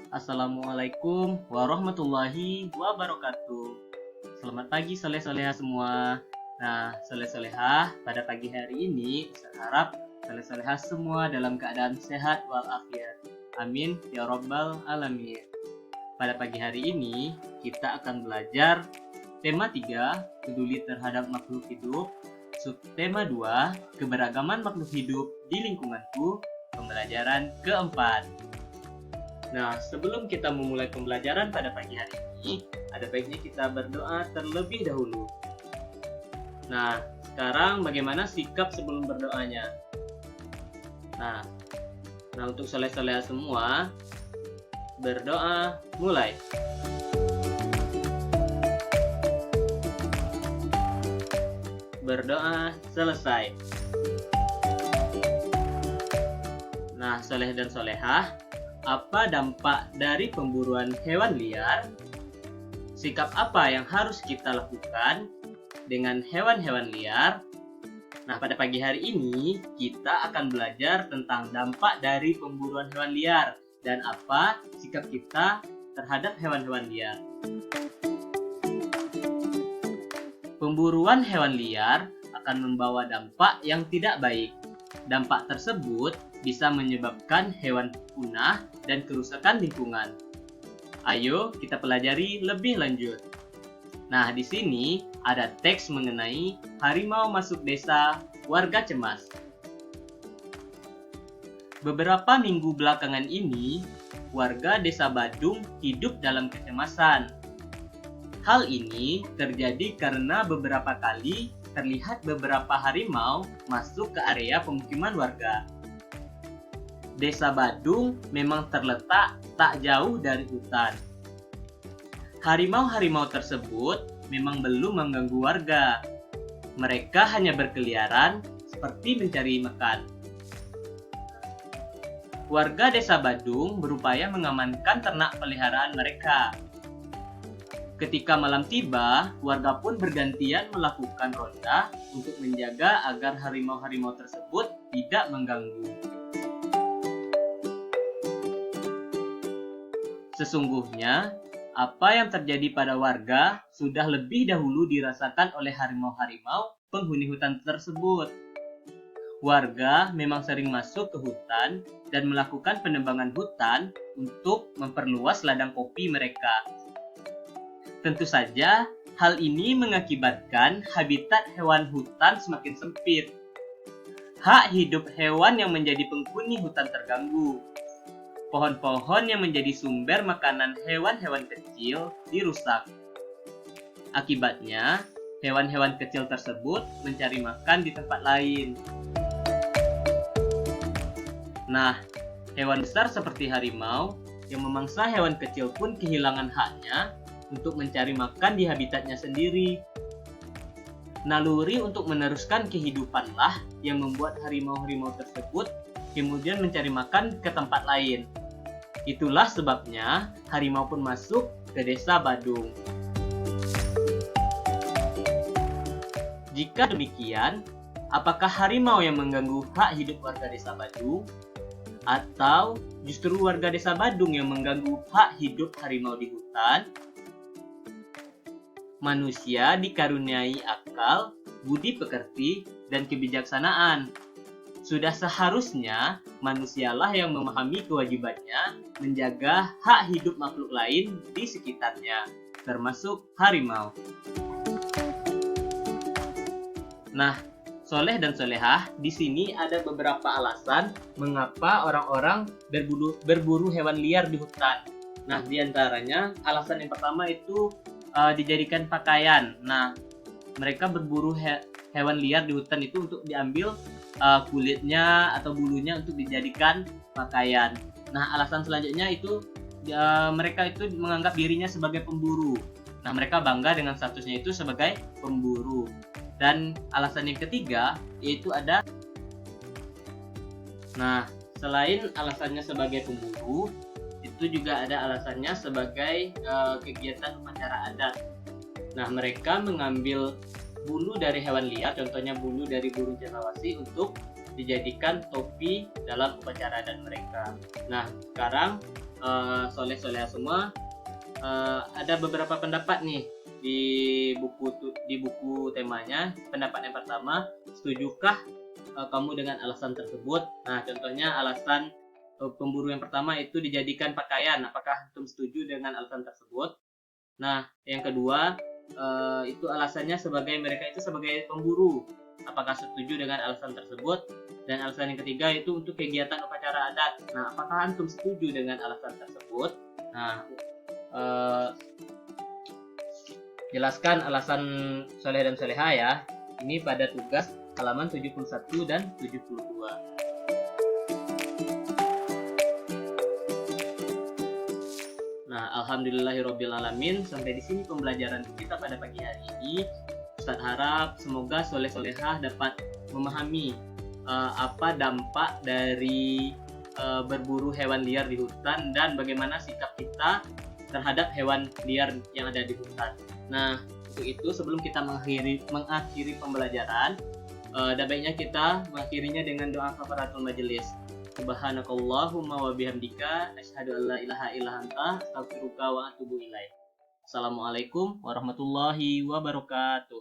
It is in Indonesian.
Assalamualaikum warahmatullahi wabarakatuh. Selamat pagi soleh-soleha semua. Nah, soleh-solehah, pada pagi hari ini saya harap soleh-solehah semua dalam keadaan sehat walafiat. Amin ya rabbal alamin. Pada pagi hari ini kita akan belajar tema 3, peduli terhadap makhluk hidup. Subtema 2, keberagaman makhluk hidup di lingkunganku. Pembelajaran keempat. Nah, sebelum kita memulai pembelajaran pada pagi hari ini, ada baiknya kita berdoa terlebih dahulu. Nah, sekarang bagaimana sikap sebelum berdoanya? Nah untuk soleh-soleha semua, berdoa mulai. Berdoa selesai. Nah, soleh dan solehah, apa dampak dari pemburuan hewan liar? Sikap apa yang harus kita lakukan dengan hewan-hewan liar? Nah, pada pagi hari ini kita akan belajar tentang dampak dari pemburuan hewan liar dan apa sikap kita terhadap hewan-hewan liar. Pemburuan hewan liar akan membawa dampak yang tidak baik. Dampak tersebut bisa menyebabkan hewan punah dan kerusakan lingkungan. Ayo kita pelajari lebih lanjut. Nah, di sini ada teks mengenai harimau masuk desa, warga cemas. Beberapa minggu belakangan ini, warga desa Badung hidup dalam kecemasan. Hal ini terjadi karena beberapa kali terlihat beberapa harimau masuk ke area pemukiman warga. Desa Badung memang terletak tak jauh dari hutan. Harimau-harimau tersebut memang belum mengganggu warga. Mereka hanya berkeliaran seperti mencari makan. Warga desa Badung berupaya mengamankan ternak peliharaan mereka. Ketika malam tiba, warga pun bergantian melakukan ronda untuk menjaga agar harimau-harimau tersebut tidak mengganggu. Sesungguhnya, apa yang terjadi pada warga sudah lebih dahulu dirasakan oleh harimau-harimau penghuni hutan tersebut. Warga memang sering masuk ke hutan dan melakukan penebangan hutan untuk memperluas ladang kopi mereka. Tentu saja, hal ini mengakibatkan habitat hewan hutan semakin sempit. Hak hidup hewan yang menjadi penghuni hutan terganggu. Pohon-pohon yang menjadi sumber makanan hewan-hewan kecil dirusak. Akibatnya, hewan-hewan kecil tersebut mencari makan di tempat lain. Nah, hewan besar seperti harimau yang memangsa hewan kecil pun kehilangan haknya untuk mencari makan di habitatnya sendiri. Naluri untuk meneruskan kehidupanlah yang membuat harimau-harimau tersebut kemudian mencari makan ke tempat lain. Itulah sebabnya harimau pun masuk ke desa Badung. Jika demikian, apakah harimau yang mengganggu hak hidup warga desa Badung? Atau justru warga desa Badung yang mengganggu hak hidup harimau di hutan? Manusia dikaruniai akal, budi pekerti, dan kebijaksanaan. Sudah seharusnya manusialah yang memahami kewajibannya menjaga hak hidup makhluk lain di sekitarnya, termasuk harimau. Nah, soleh dan solehah, di sini ada beberapa alasan mengapa orang-orang berburu hewan liar di hutan. Nah, di antaranya alasan yang pertama itu dijadikan pakaian. Nah, mereka berburu hewan liar di hutan itu untuk diambil kulitnya atau bulunya untuk dijadikan pakaian. Nah, alasan selanjutnya itu mereka itu menganggap dirinya sebagai pemburu. Nah, mereka bangga dengan statusnya itu sebagai pemburu. Dan alasan yang ketiga yaitu ada. Nah, selain alasannya sebagai pemburu, itu juga ada alasannya sebagai kegiatan upacara adat. Nah, mereka mengambil bulu dari hewan liar, contohnya bulu dari burung cendrawasih untuk dijadikan topi dalam upacara adat mereka. Nah, sekarang soleh-soleha semua, ada beberapa pendapat nih di buku temanya. Pendapat yang pertama, setujukah kamu dengan alasan tersebut? Nah, contohnya alasan pemburu yang pertama itu dijadikan pakaian. Apakah antum setuju dengan alasan tersebut? Nah, yang kedua, itu alasannya mereka itu sebagai pemburu. Apakah setuju dengan alasan tersebut? Dan alasan yang ketiga itu untuk kegiatan upacara adat. Nah, apakah antum setuju dengan alasan tersebut? Nah, jelaskan alasan soleh dan soleha ya. Ini pada tugas halaman 71 dan 72. Nah, alhamdulillahirobbilalamin, sampai di sini pembelajaran kita pada pagi hari ini. Ustadz harap semoga soleh-solehah dapat memahami apa dampak dari berburu hewan liar di hutan dan bagaimana sikap kita terhadap hewan liar yang ada di hutan. Nah, untuk itu sebelum kita mengakhiri pembelajaran, ada baiknya kita mengakhirinya dengan doa kafaratul majelis. Subhanakallahumma wa bihamdika asyhadu an la ilaha illa anta astaghfiruka wa atubu ilaik. Assalamualaikum warahmatullahi wabarakatuh.